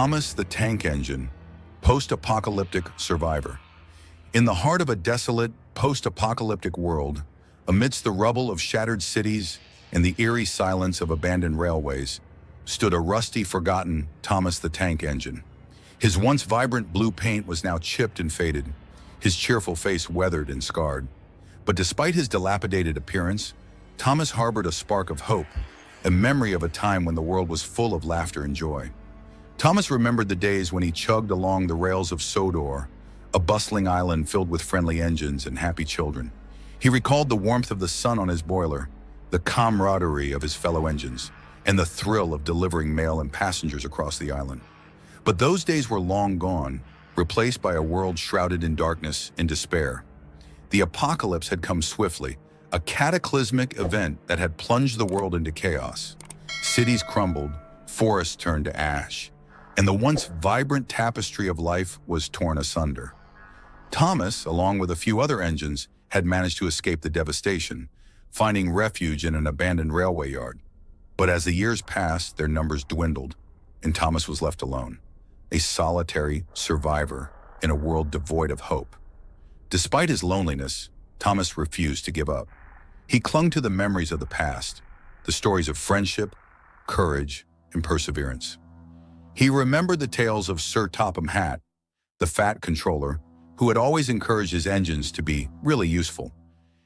Thomas the Tank Engine, post-apocalyptic survivor. In the heart of a desolate, post-apocalyptic world, amidst the rubble of shattered cities and the eerie silence of abandoned railways, stood a rusty, forgotten Thomas the Tank Engine. His once vibrant blue paint was now chipped and faded, his cheerful face weathered and scarred. But despite his dilapidated appearance, Thomas harbored a spark of hope, a memory of a time when the world was full of laughter and joy. Thomas remembered the days when he chugged along the rails of Sodor, a bustling island filled with friendly engines and happy children. He recalled the warmth of the sun on his boiler, the camaraderie of his fellow engines, and the thrill of delivering mail and passengers across the island. But those days were long gone, replaced by a world shrouded in darkness and despair. The apocalypse had come swiftly, a cataclysmic event that had plunged the world into chaos. Cities crumbled, forests turned to ash, and the once vibrant tapestry of life was torn asunder. Thomas, along with a few other engines, had managed to escape the devastation, finding refuge in an abandoned railway yard. But as the years passed, their numbers dwindled, and Thomas was left alone, a solitary survivor in a world devoid of hope. Despite his loneliness, Thomas refused to give up. He clung to the memories of the past, the stories of friendship, courage, and perseverance. He remembered the tales of Sir Topham Hatt, the fat controller, who had always encouraged his engines to be really useful.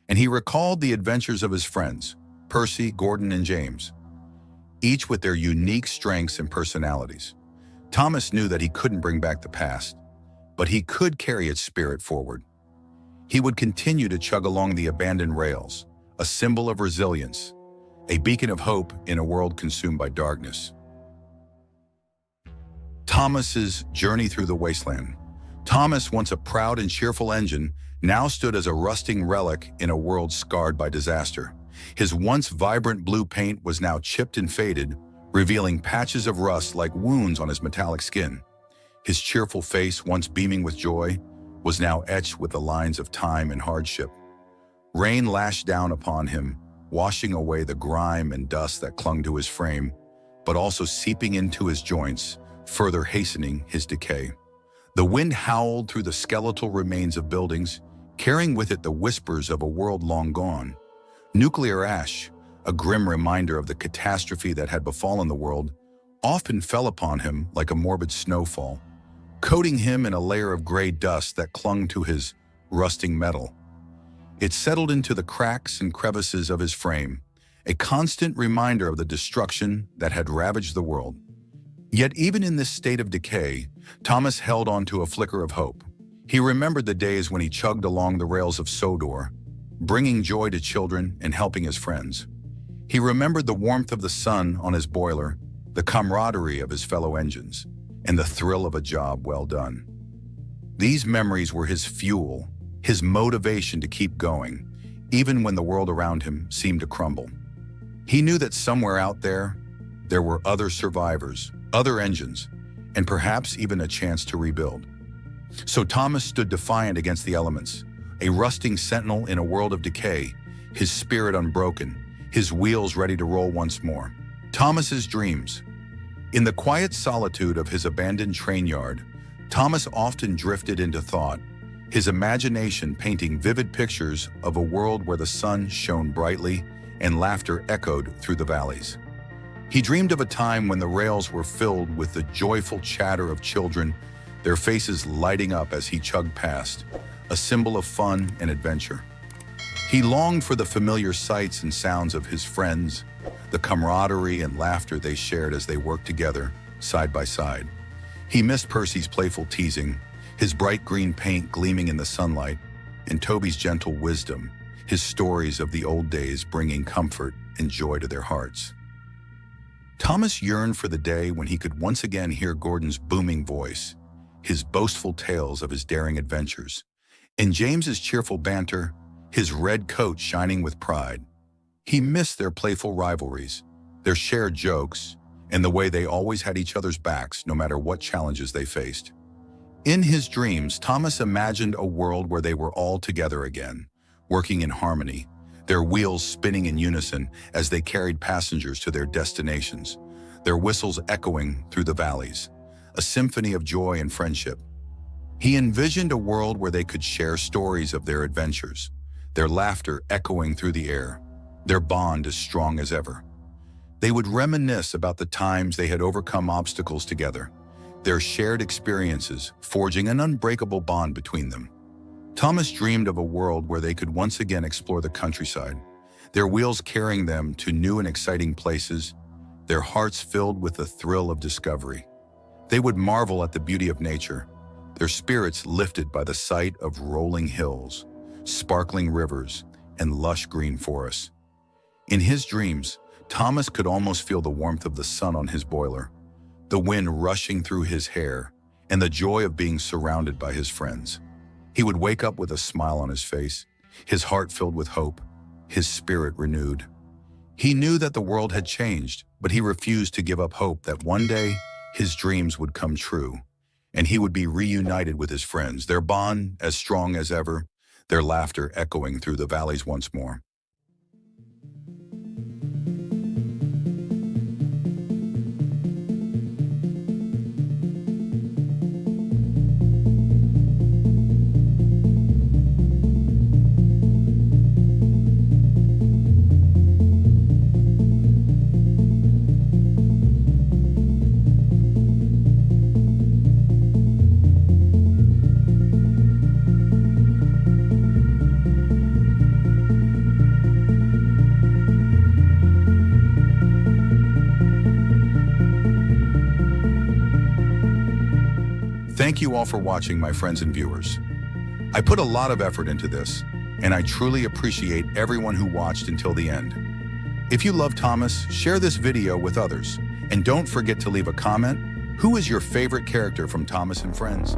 And he recalled the adventures of his friends, Percy, Gordon, and James, each with their unique strengths and personalities. Thomas knew that he couldn't bring back the past, but he could carry its spirit forward. He would continue to chug along the abandoned rails, a symbol of resilience, a beacon of hope in a world consumed by darkness. Thomas's journey through the wasteland. Thomas, once a proud and cheerful engine, now stood as a rusting relic in a world scarred by disaster. His once vibrant blue paint was now chipped and faded, revealing patches of rust like wounds on his metallic skin. His cheerful face, once beaming with joy, was now etched with the lines of time and hardship. Rain lashed down upon him, washing away the grime and dust that clung to his frame, but also seeping into his joints, further hastening his decay. The wind howled through the skeletal remains of buildings, carrying with it the whispers of a world long gone. Nuclear ash, a grim reminder of the catastrophe that had befallen the world, often fell upon him like a morbid snowfall, coating him in a layer of gray dust that clung to his rusting metal. It settled into the cracks and crevices of his frame, a constant reminder of the destruction that had ravaged the world. Yet even in this state of decay, Thomas held on to a flicker of hope. He remembered the days when he chugged along the rails of Sodor, bringing joy to children and helping his friends. He remembered the warmth of the sun on his boiler, the camaraderie of his fellow engines, and the thrill of a job well done. These memories were his fuel, his motivation to keep going, even when the world around him seemed to crumble. He knew that somewhere out there were other survivors, other engines, and perhaps even a chance to rebuild. So Thomas stood defiant against the elements, a rusting sentinel in a world of decay, his spirit unbroken, his wheels ready to roll once more. Thomas's dreams. In the quiet solitude of his abandoned train yard, Thomas often drifted into thought, his imagination painting vivid pictures of a world where the sun shone brightly and laughter echoed through the valleys. He dreamed of a time when the rails were filled with the joyful chatter of children, their faces lighting up as he chugged past, a symbol of fun and adventure. He longed for the familiar sights and sounds of his friends, the camaraderie and laughter they shared as they worked together, side by side. He missed Percy's playful teasing, his bright green paint gleaming in the sunlight, and Toby's gentle wisdom, his stories of the old days bringing comfort and joy to their hearts. Thomas yearned for the day when he could once again hear Gordon's booming voice, his boastful tales of his daring adventures, and James's cheerful banter, his red coat shining with pride. He missed their playful rivalries, their shared jokes, and the way they always had each other's backs no matter what challenges they faced. In his dreams, Thomas imagined a world where they were all together again, working in harmony, their wheels spinning in unison as they carried passengers to their destinations, their whistles echoing through the valleys. a symphony of joy and friendship. He envisioned a world where they could share stories of their adventures, their laughter echoing through the air, their bond as strong as ever. They would reminisce about the times they had overcome obstacles together, their shared experiences forging an unbreakable bond between them. Thomas dreamed of a world where they could once again explore the countryside, their wheels carrying them to new and exciting places, their hearts filled with the thrill of discovery. They would marvel at the beauty of nature, their spirits lifted by the sight of rolling hills, sparkling rivers, and lush green forests. In his dreams, Thomas could almost feel the warmth of the sun on his boiler, the wind rushing through his hair, and the joy of being surrounded by his friends. He would wake up with a smile on his face, his heart filled with hope, his spirit renewed. He knew that the world had changed, but he refused to give up hope that one day his dreams would come true, and he would be reunited with his friends, their bond as strong as ever, their laughter echoing through the valleys once more. Thank you all for watching, my friends and viewers. I put a lot of effort into this, and I truly appreciate everyone who watched until the end. If you love Thomas, share this video with others, and don't forget to leave a comment. Who is your favorite character from Thomas and Friends?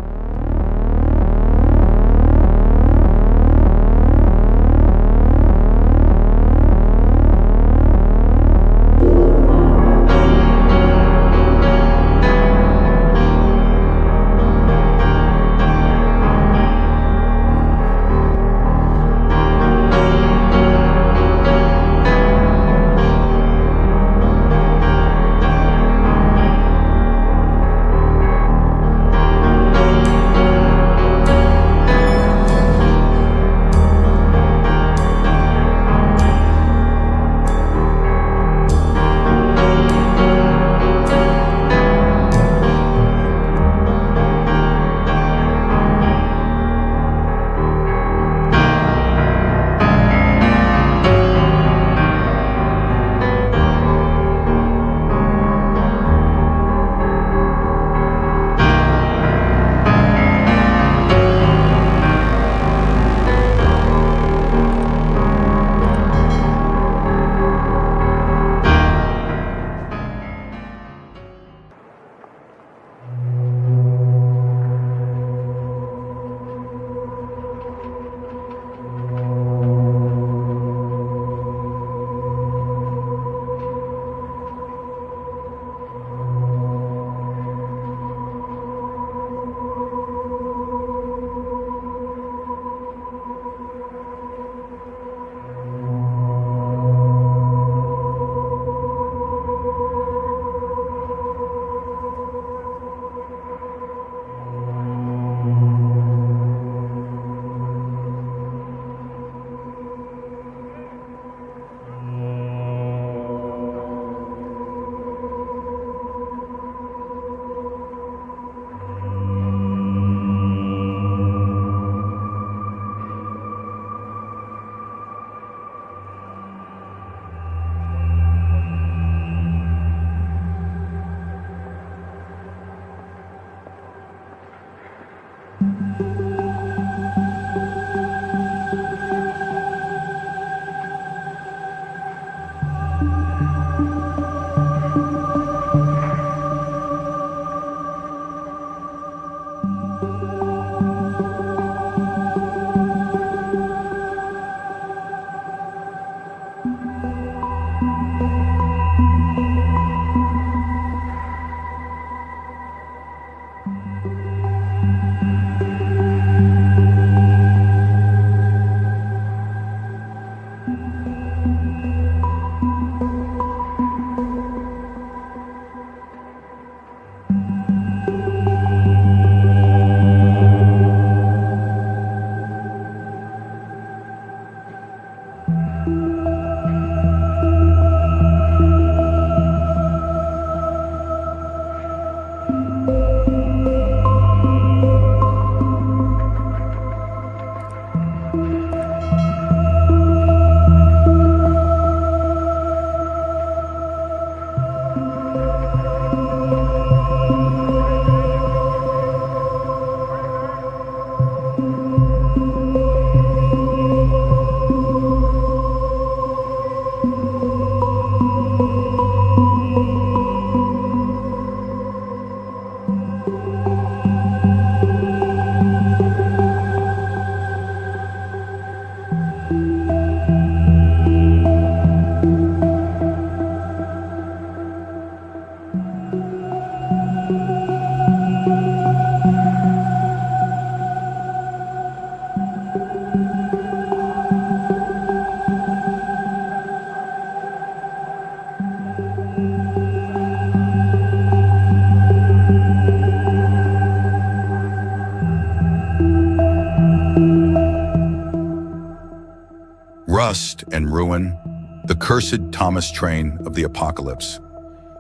Rust and ruin, the cursed Thomas train of the apocalypse.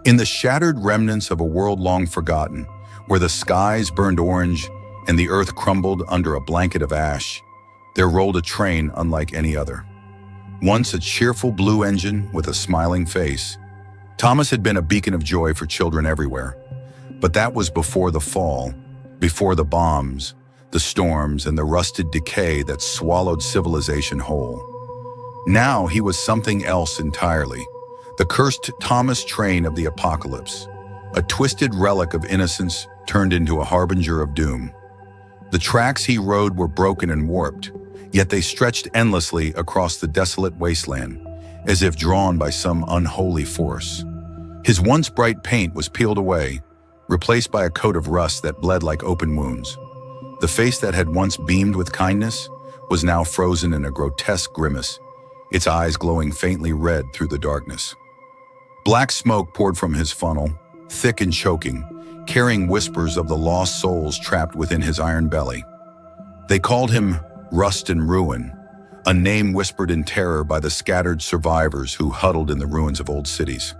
In the shattered remnants of a world long forgotten, where the skies burned orange and the earth crumbled under a blanket of ash, there rolled a train unlike any other. Once a cheerful blue engine with a smiling face, Thomas had been a beacon of joy for children everywhere. But that was before the fall, before the bombs, the storms, and the rusted decay that swallowed civilization whole. Now he was something else entirely, the cursed Thomas train of the apocalypse, a twisted relic of innocence turned into a harbinger of doom. The tracks he rode were broken and warped, yet they stretched endlessly across the desolate wasteland, as if drawn by some unholy force. His once bright paint was peeled away, replaced by a coat of rust that bled like open wounds. The face that had once beamed with kindness was now frozen in a grotesque grimace, its eyes glowing faintly red through the darkness. Black smoke poured from his funnel, thick and choking, carrying whispers of the lost souls trapped within his iron belly. They called him Rust and Ruin, a name whispered in terror by the scattered survivors who huddled in the ruins of old cities.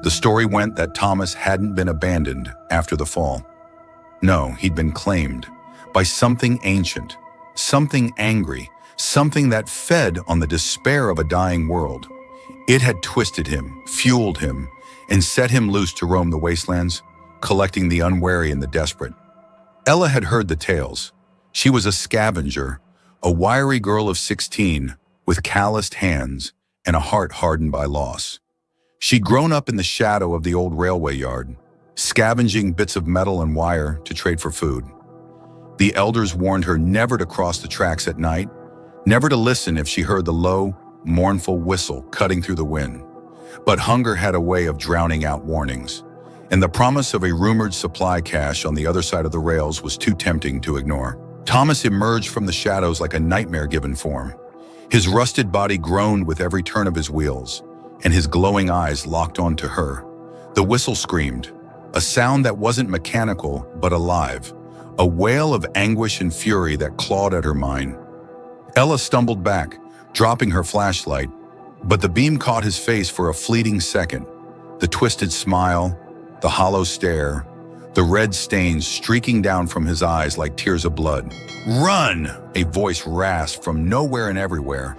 The story went that Thomas hadn't been abandoned after the fall. No, he'd been claimed by something ancient, something angry, something that fed on the despair of a dying world. It had twisted him, fueled him, and set him loose to roam the wastelands, collecting the unwary and the desperate. Ella had heard the tales. She was a scavenger, a wiry girl of 16 with calloused hands and a heart hardened by loss. She'd grown up in the shadow of the old railway yard, scavenging bits of metal and wire to trade for food. The elders warned her never to cross the tracks at night, never to listen if she heard the low, mournful whistle cutting through the wind. But hunger had a way of drowning out warnings, and the promise of a rumored supply cache on the other side of the rails was too tempting to ignore. Thomas emerged from the shadows like a nightmare-given form. His rusted body groaned with every turn of his wheels, and his glowing eyes locked onto her. The whistle screamed, a sound that wasn't mechanical but alive, a wail of anguish and fury that clawed at her mind. Ella stumbled back, dropping her flashlight, but the beam caught his face for a fleeting second. The twisted smile, the hollow stare, the red stains streaking down from his eyes like tears of blood. "Run!" a voice rasped from nowhere and everywhere,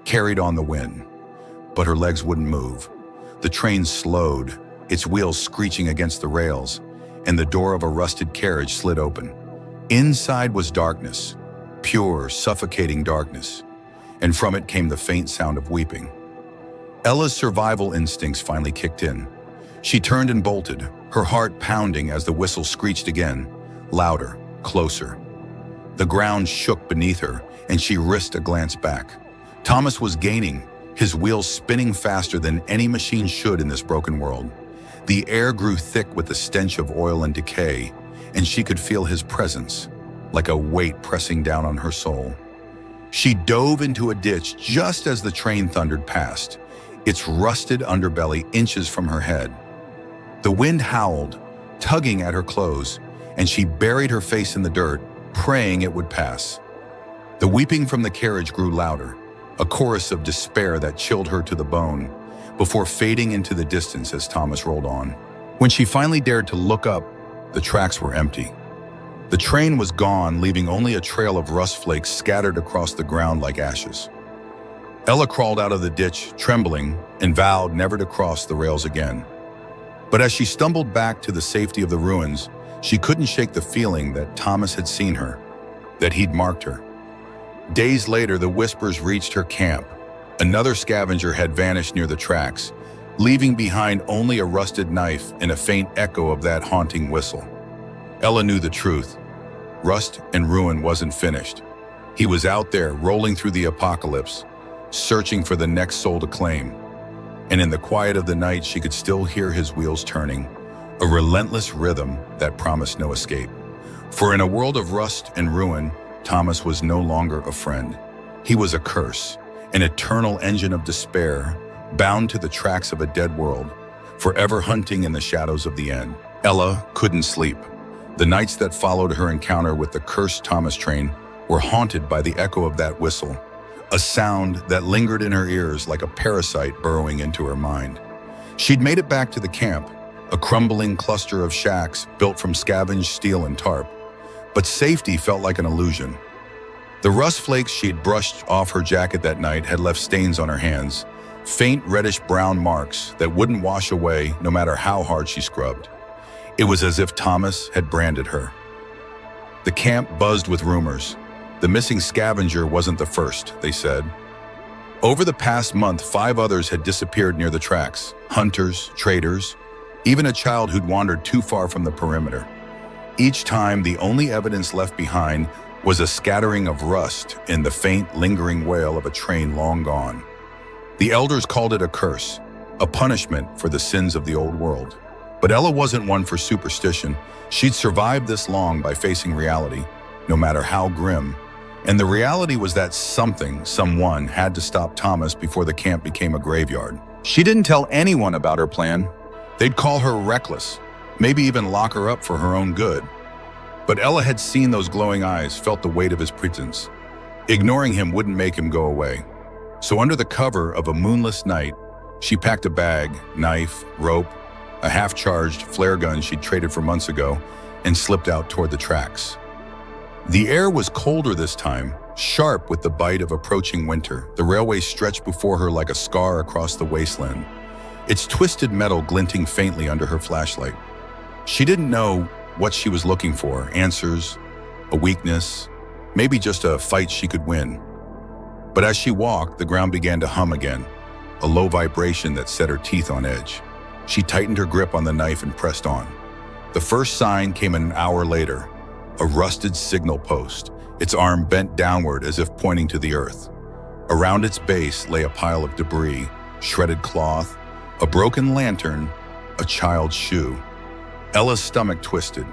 carried on the wind. But her legs wouldn't move. The train slowed, its wheels screeching against the rails, and the door of a rusted carriage slid open. Inside was darkness, pure, suffocating darkness, and from it came the faint sound of weeping. Ella's survival instincts finally kicked in. She turned and bolted, her heart pounding as the whistle screeched again, louder, closer. The ground shook beneath her, and she risked a glance back. Thomas was gaining, his wheels spinning faster than any machine should in this broken world. The air grew thick with the stench of oil and decay, and she could feel his presence, like a weight pressing down on her soul. She dove into a ditch just as the train thundered past, its rusted underbelly inches from her head. The wind howled, tugging at her clothes, and she buried her face in the dirt, praying it would pass. The weeping from the carriage grew louder, a chorus of despair that chilled her to the bone, before fading into the distance as Thomas rolled on. When she finally dared to look up, the tracks were empty. The train was gone, leaving only a trail of rust flakes scattered across the ground like ashes. Ella crawled out of the ditch, trembling, and vowed never to cross the rails again. But as she stumbled back to the safety of the ruins, she couldn't shake the feeling that Thomas had seen her, that he'd marked her. Days later, the whispers reached her camp. Another scavenger had vanished near the tracks, leaving behind only a rusted knife and a faint echo of that haunting whistle. Ella knew the truth. Rust and Ruin wasn't finished. He was out there, rolling through the apocalypse, searching for the next soul to claim. And in the quiet of the night, she could still hear his wheels turning, a relentless rhythm that promised no escape. For in a world of rust and ruin, Thomas was no longer a friend. He was a curse, an eternal engine of despair, bound to the tracks of a dead world, forever hunting in the shadows of the end. Ella couldn't sleep. The nights that followed her encounter with the cursed Thomas train were haunted by the echo of that whistle, a sound that lingered in her ears like a parasite burrowing into her mind. She'd made it back to the camp, a crumbling cluster of shacks built from scavenged steel and tarp, but safety felt like an illusion. The rust flakes she'd brushed off her jacket that night had left stains on her hands, faint reddish-brown marks that wouldn't wash away no matter how hard she scrubbed. It was as if Thomas had branded her. The camp buzzed with rumors. The missing scavenger wasn't the first, they said. Over the past month, 5 others had disappeared near the tracks. Hunters, traders, even a child who'd wandered too far from the perimeter. Each time, the only evidence left behind was a scattering of rust and the faint, lingering wail of a train long gone. The elders called it a curse, a punishment for the sins of the old world. But Ella wasn't one for superstition. She'd survived this long by facing reality, no matter how grim. And the reality was that someone had to stop Thomas before the camp became a graveyard. She didn't tell anyone about her plan. They'd call her reckless, maybe even lock her up for her own good. But Ella had seen those glowing eyes, felt the weight of his pretense. Ignoring him wouldn't make him go away. So under the cover of a moonless night, she packed a bag, knife, rope, a half-charged flare gun she'd traded for months ago, and slipped out toward the tracks. The air was colder this time, sharp with the bite of approaching winter. The railway stretched before her like a scar across the wasteland, its twisted metal glinting faintly under her flashlight. She didn't know what she was looking for, answers, a weakness, maybe just a fight she could win. But as she walked, the ground began to hum again, a low vibration that set her teeth on edge. She tightened her grip on the knife and pressed on. The first sign came an hour later, a rusted signal post, its arm bent downward as if pointing to the earth. Around its base lay a pile of debris, shredded cloth, a broken lantern, a child's shoe. Ella's stomach twisted.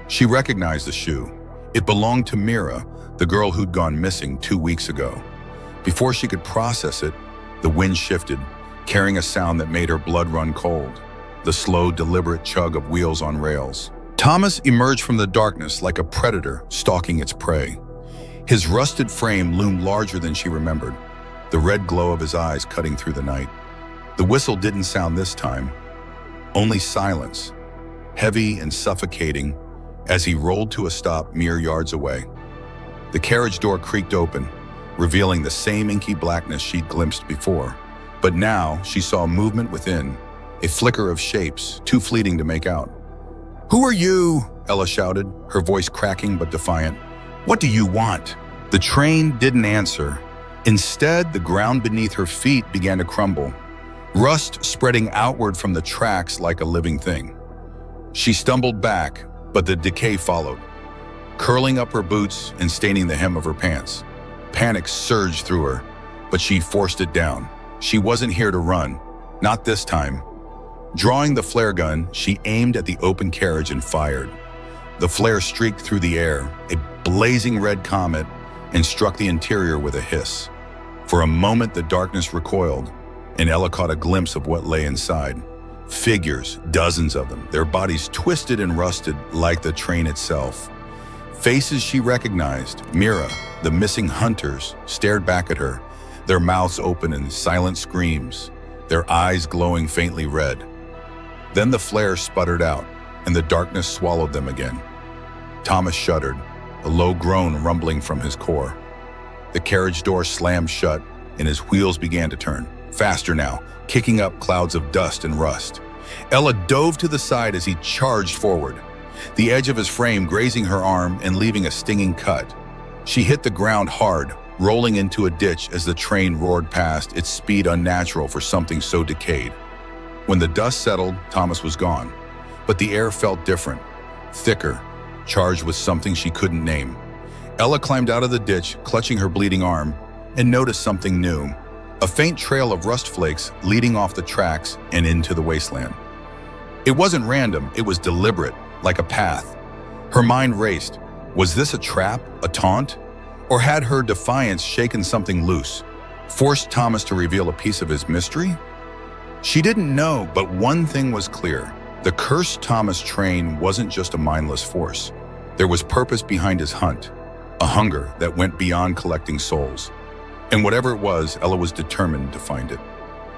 She recognized the shoe. It belonged to Mira, the girl who'd gone missing 2 weeks ago. Before she could process it, the wind shifted, carrying a sound that made her blood run cold, the slow, deliberate chug of wheels on rails. Thomas emerged from the darkness like a predator stalking its prey. His rusted frame loomed larger than she remembered, the red glow of his eyes cutting through the night. The whistle didn't sound this time, only silence, heavy and suffocating, as he rolled to a stop mere yards away. The carriage door creaked open, revealing the same inky blackness she'd glimpsed before. But now she saw movement within, a flicker of shapes, too fleeting to make out. "Who are you?" Ella shouted, her voice cracking but defiant. "What do you want?" The train didn't answer. Instead, the ground beneath her feet began to crumble, rust spreading outward from the tracks like a living thing. She stumbled back, but the decay followed, curling up her boots and staining the hem of her pants. Panic surged through her, but she forced it down. She wasn't here to run, not this time. Drawing the flare gun, she aimed at the open carriage and fired. The flare streaked through the air, a blazing red comet, and struck the interior with a hiss. For a moment, the darkness recoiled, and Ella caught a glimpse of what lay inside. Figures, dozens of them, their bodies twisted and rusted like the train itself. Faces she recognized, Mira, the missing hunters, stared back at her, their mouths open in silent screams, their eyes glowing faintly red. Then the flare sputtered out, and the darkness swallowed them again. Thomas shuddered, a low groan rumbling from his core. The carriage door slammed shut, and his wheels began to turn, faster now, kicking up clouds of dust and rust. Ella dove to the side as he charged forward, the edge of his frame grazing her arm and leaving a stinging cut. She hit the ground hard, rolling into a ditch as the train roared past, its speed unnatural for something so decayed. When the dust settled, Thomas was gone, but the air felt different, thicker, charged with something she couldn't name. Ella climbed out of the ditch, clutching her bleeding arm, and noticed something new, a faint trail of rust flakes leading off the tracks and into the wasteland. It wasn't random, it was deliberate, like a path. Her mind raced. Was this a trap, a taunt? Or had her defiance shaken something loose, forced Thomas to reveal a piece of his mystery? She didn't know, but one thing was clear. The cursed Thomas train wasn't just a mindless force. There was purpose behind his hunt, a hunger that went beyond collecting souls. And whatever it was, Ella was determined to find it.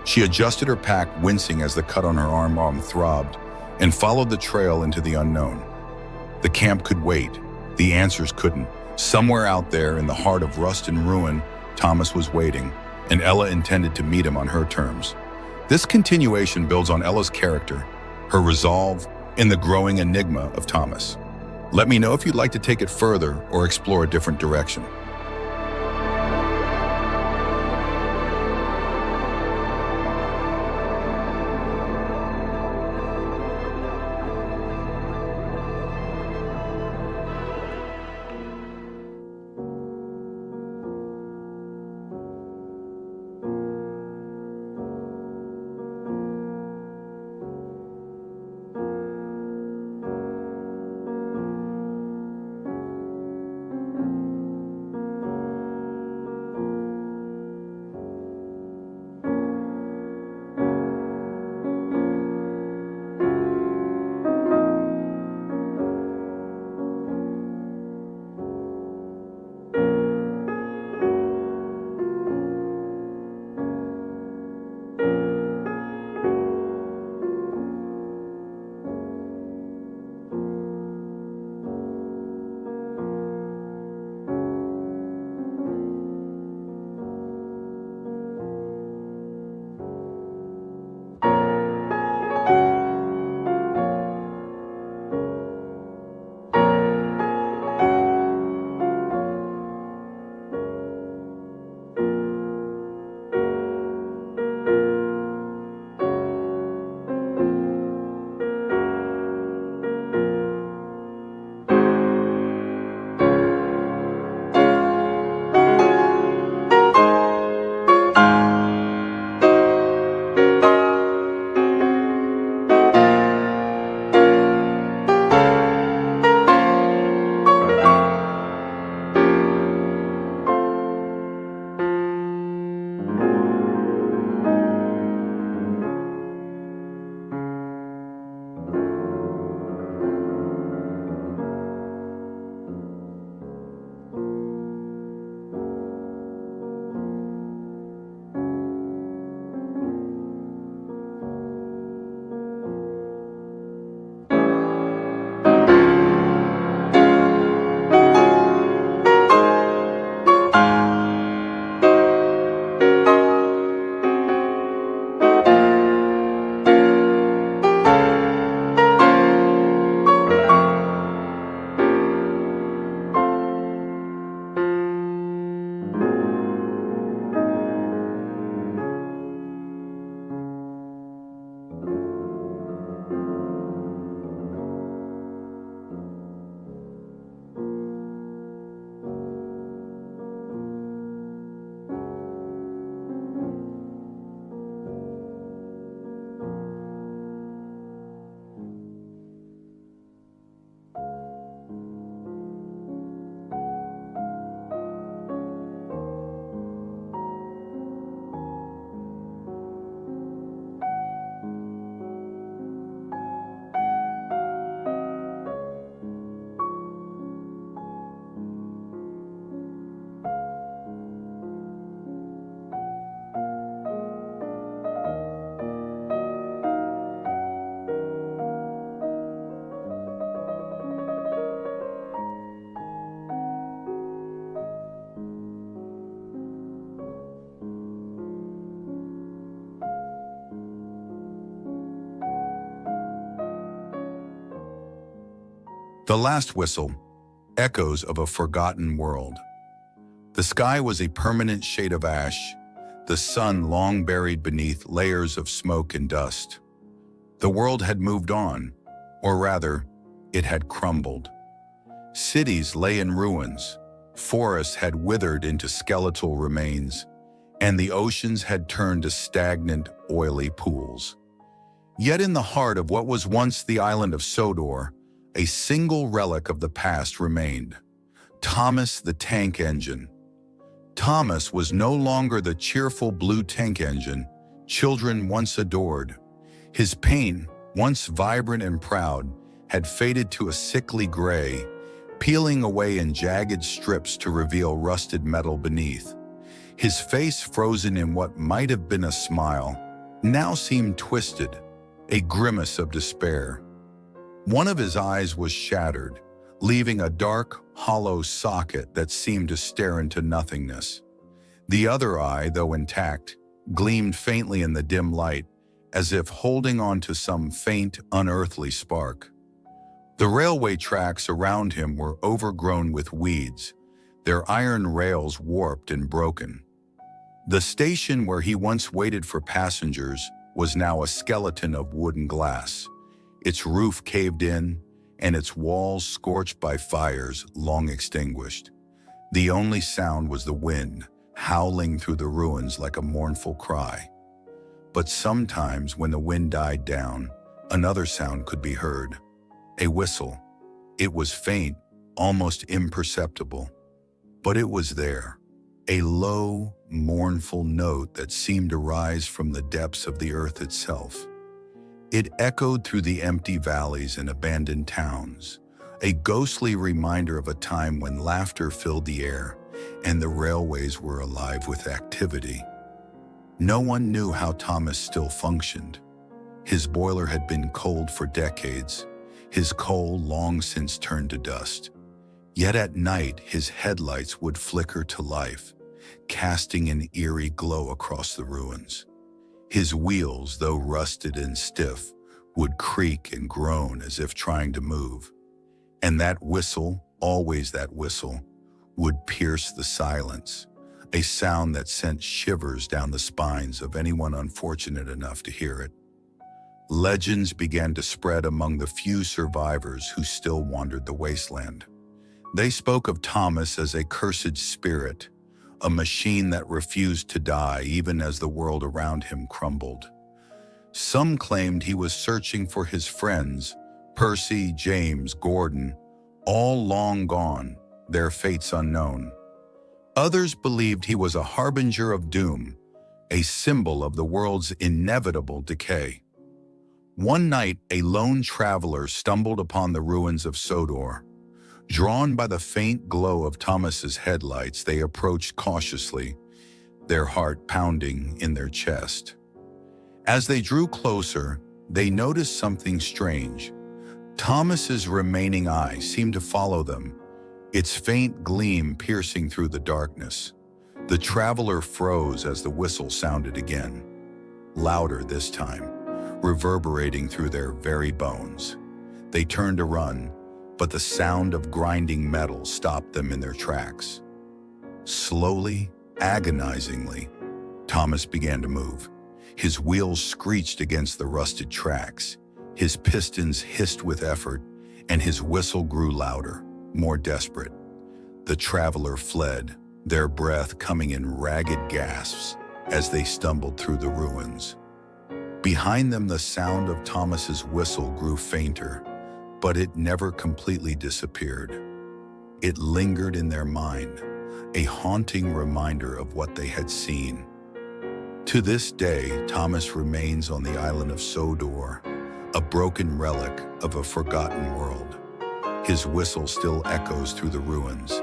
She adjusted her pack, wincing as the cut on her arm throbbed, and followed the trail into the unknown. The camp could wait. The answers couldn't. Somewhere out there, in the heart of rust and ruin, Thomas was waiting, and Ella intended to meet him on her terms. This continuation builds on Ella's character, her resolve, and the growing enigma of Thomas. Let me know if you'd like to take it further or explore a different direction. The last whistle, echoes of a forgotten world. The sky was a permanent shade of ash, the sun long buried beneath layers of smoke and dust. The world had moved on, or rather, it had crumbled. Cities lay in ruins, forests had withered into skeletal remains, and the oceans had turned to stagnant, oily pools. Yet in the heart of what was once the island of Sodor, a single relic of the past remained: Thomas the tank engine. Thomas was no longer the cheerful blue tank engine children once adored. His paint, once vibrant and proud, had faded to a sickly gray, peeling away in jagged strips to reveal rusted metal beneath. His face, frozen in what might have been a smile, now seemed twisted, a grimace of despair. One of his eyes was shattered, leaving a dark, hollow socket that seemed to stare into nothingness. The other eye, though intact, gleamed faintly in the dim light, as if holding on to some faint, unearthly spark. The railway tracks around him were overgrown with weeds, their iron rails warped and broken. The station where he once waited for passengers was now a skeleton of wood and glass, its roof caved in and its walls scorched by fires long extinguished. The only sound was the wind, howling through the ruins like a mournful cry. But sometimes when the wind died down, another sound could be heard. A whistle. It was faint, almost imperceptible. But it was there. A low, mournful note that seemed to rise from the depths of the earth itself. It echoed through the empty valleys and abandoned towns, a ghostly reminder of a time when laughter filled the air and the railways were alive with activity. No one knew how Thomas still functioned. His boiler had been cold for decades, his coal long since turned to dust. Yet at night, his headlights would flicker to life, casting an eerie glow across the ruins. His wheels, though rusted and stiff, would creak and groan as if trying to move. And that whistle, always that whistle, would pierce the silence, a sound that sent shivers down the spines of anyone unfortunate enough to hear it. Legends began to spread among the few survivors who still wandered the wasteland. They spoke of Thomas as a cursed spirit, a machine that refused to die even as the world around him crumbled. Some claimed he was searching for his friends, Percy, James, Gordon, all long gone, their fates unknown. Others believed he was a harbinger of doom, a symbol of the world's inevitable decay. One night, a lone traveler stumbled upon the ruins of Sodor. Drawn by the faint glow of Thomas's headlights, they approached cautiously, their heart pounding in their chest. As they drew closer, they noticed something strange. Thomas's remaining eye seemed to follow them, its faint gleam piercing through the darkness. The traveler froze as the whistle sounded again, louder this time, reverberating through their very bones. They turned to run, but the sound of grinding metal stopped them in their tracks. Slowly, agonizingly, Thomas began to move. His wheels screeched against the rusted tracks. His pistons hissed with effort, and his whistle grew louder, more desperate. The traveler fled, their breath coming in ragged gasps as they stumbled through the ruins. Behind them, the sound of Thomas's whistle grew fainter, but it never completely disappeared. It lingered in their mind, a haunting reminder of what they had seen. To this day, Thomas remains on the island of Sodor, a broken relic of a forgotten world. His whistle still echoes through the ruins,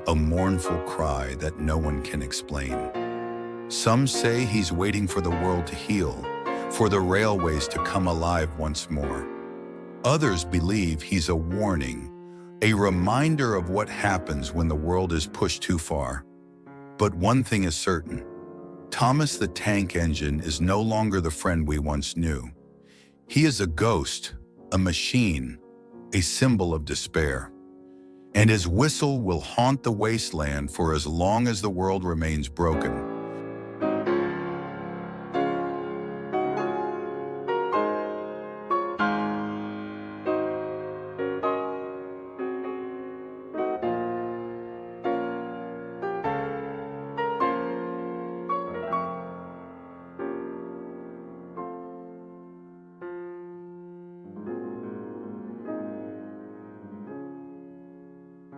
a mournful cry that no one can explain. Some say he's waiting for the world to heal, for the railways to come alive once more. Others believe he's a warning, a reminder of what happens when the world is pushed too far. But one thing is certain: Thomas the Tank Engine is no longer the friend we once knew. He is a ghost, a machine, a symbol of despair. And his whistle will haunt the wasteland for as long as the world remains broken.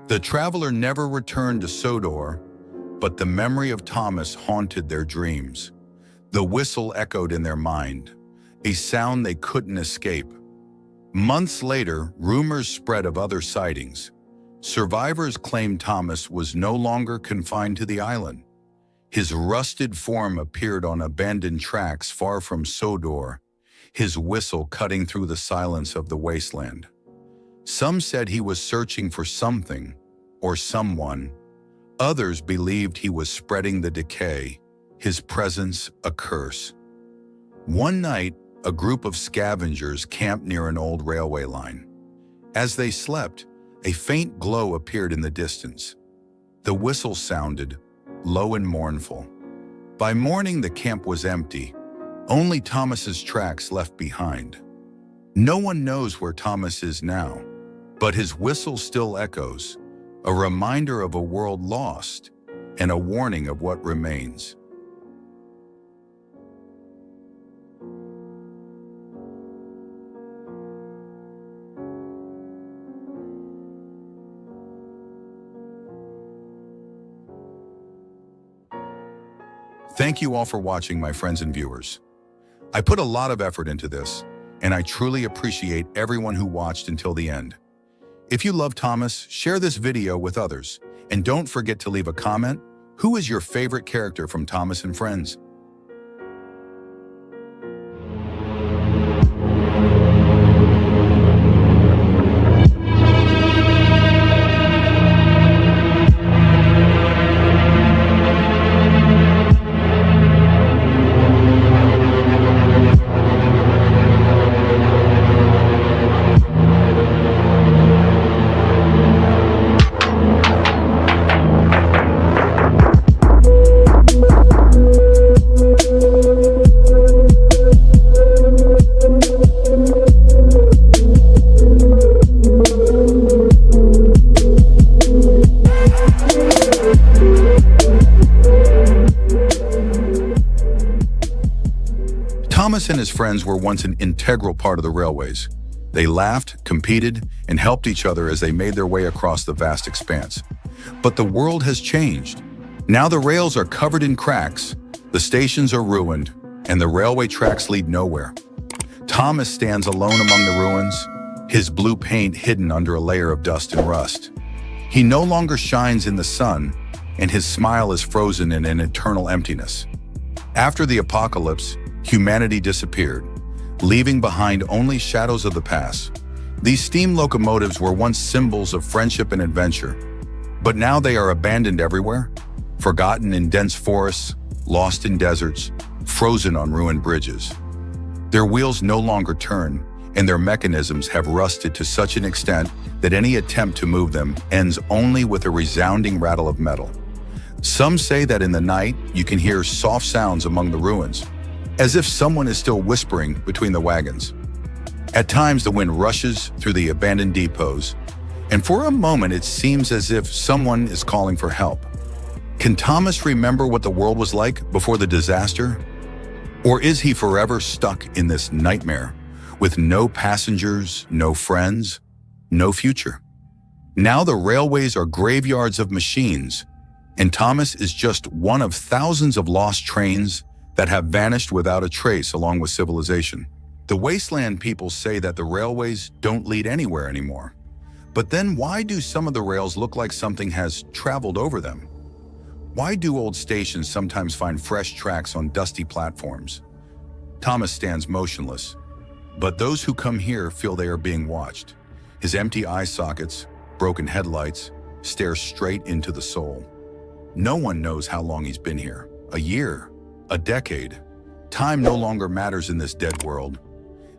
The traveler never returned to Sodor, but the memory of Thomas haunted their dreams. The whistle echoed in their mind, a sound they couldn't escape. Months later, rumors spread of other sightings. Survivors claimed Thomas was no longer confined to the island. His rusted form appeared on abandoned tracks far from Sodor, his whistle cutting through the silence of the wasteland. Some said he was searching for something or someone. Others believed he was spreading the decay, his presence a curse. One night, a group of scavengers camped near an old railway line. As they slept, a faint glow appeared in the distance. The whistle sounded, low and mournful. By morning, the camp was empty, only Thomas's tracks left behind. No one knows where Thomas is now, but his whistle still echoes, a reminder of a world lost and a warning of what remains. Thank you all for watching, my friends and viewers. I put a lot of effort into this, and I truly appreciate everyone who watched until the end. If you love Thomas, share this video with others, and don't forget to leave a comment. Who is your favorite character from Thomas and Friends? Thomas and his friends were once an integral part of the railways. They laughed, competed, and helped each other as they made their way across the vast expanse. But the world has changed. Now the rails are covered in cracks, the stations are ruined, and the railway tracks lead nowhere. Thomas stands alone among the ruins, his blue paint hidden under a layer of dust and rust. He no longer shines in the sun, and his smile is frozen in an eternal emptiness. After the apocalypse, humanity disappeared, leaving behind only shadows of the past. These steam locomotives were once symbols of friendship and adventure, but now they are abandoned everywhere, forgotten in dense forests, lost in deserts, frozen on ruined bridges. Their wheels no longer turn, and their mechanisms have rusted to such an extent that any attempt to move them ends only with a resounding rattle of metal. Some say that in the night, you can hear soft sounds among the ruins, as if someone is still whispering between the wagons. At times, the wind rushes through the abandoned depots, and for a moment it seems as if someone is calling for help. Can Thomas remember what the world was like before the disaster? Or is he forever stuck in this nightmare, with no passengers, no friends, no future? Now the railways are graveyards of machines, and Thomas is just one of thousands of lost trains that have vanished without a trace along with civilization. The wasteland people say that the railways don't lead anywhere anymore. But then why do some of the rails look like something has traveled over them? Why do old stations sometimes find fresh tracks on dusty platforms? Thomas stands motionless, but those who come here feel they are being watched. His empty eye sockets, broken headlights, stare straight into the soul. No one knows how long he's been here. A year? A decade. Time no longer matters in this dead world.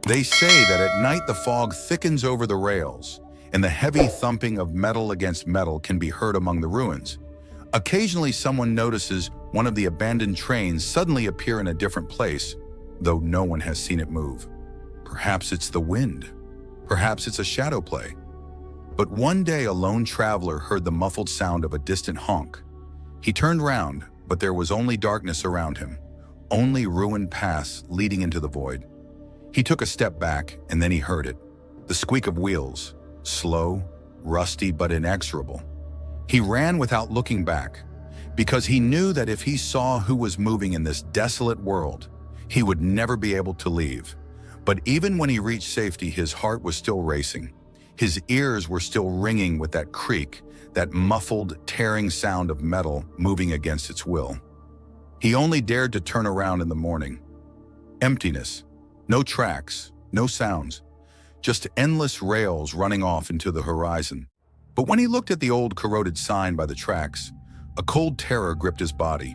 They say that at night the fog thickens over the rails, and the heavy thumping of metal against metal can be heard among the ruins. Occasionally someone notices one of the abandoned trains suddenly appear in a different place, though no one has seen it move. Perhaps it's the wind. Perhaps it's a shadow play. But one day a lone traveler heard the muffled sound of a distant honk. He turned round, but there was only darkness around him, only ruined paths leading into the void. He took a step back, and then he heard it. The squeak of wheels, slow, rusty, but inexorable. He ran without looking back, because he knew that if he saw who was moving in this desolate world, he would never be able to leave. But even when he reached safety, his heart was still racing. His ears were still ringing with that creak, that muffled, tearing sound of metal moving against its will. He only dared to turn around in the morning. Emptiness. No tracks, no sounds. Just endless rails running off into the horizon. But when he looked at the old corroded sign by the tracks, a cold terror gripped his body.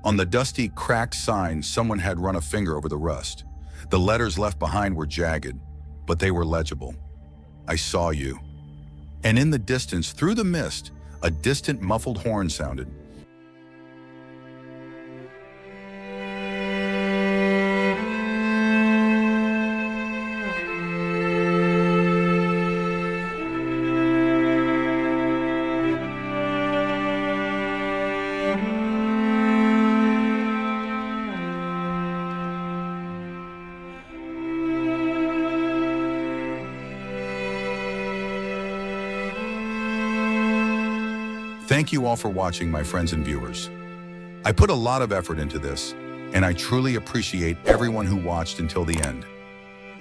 On the dusty, cracked sign, someone had run a finger over the rust. The letters left behind were jagged, but they were legible. I saw you. And in the distance, through the mist, a distant muffled horn sounded. Thank you all for watching, my friends and viewers. I put a lot of effort into this, and I truly appreciate everyone who watched until the end.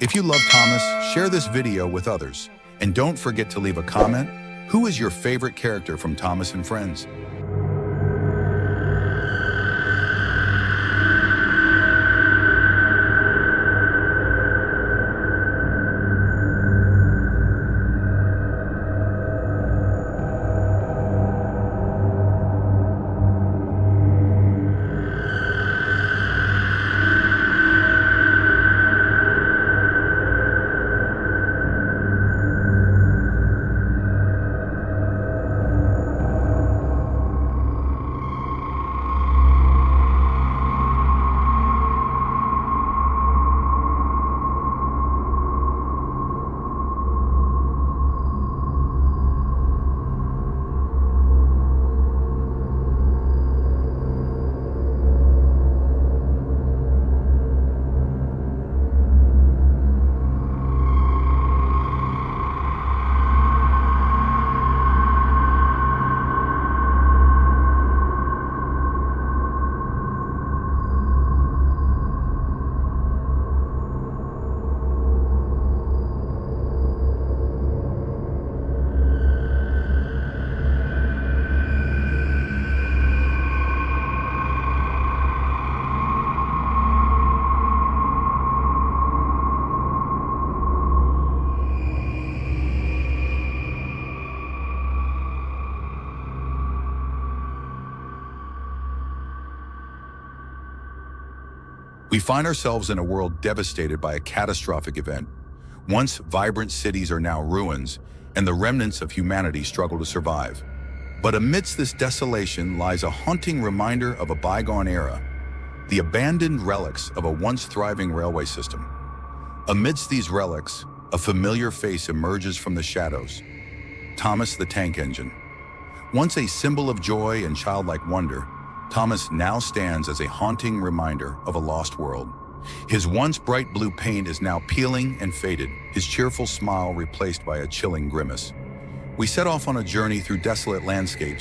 If you love Thomas, share this video with others, and don't forget to leave a comment. Who is your favorite character from Thomas and Friends? We find ourselves in a world devastated by a catastrophic event. Once vibrant cities are now ruins, and the remnants of humanity struggle to survive. But amidst this desolation lies a haunting reminder of a bygone era, the abandoned relics of a once thriving railway system. Amidst these relics, a familiar face emerges from the shadows. Thomas the Tank Engine. Once a symbol of joy and childlike wonder, Thomas now stands as a haunting reminder of a lost world. His once bright blue paint is now peeling and faded, his cheerful smile replaced by a chilling grimace. We set off on a journey through desolate landscapes,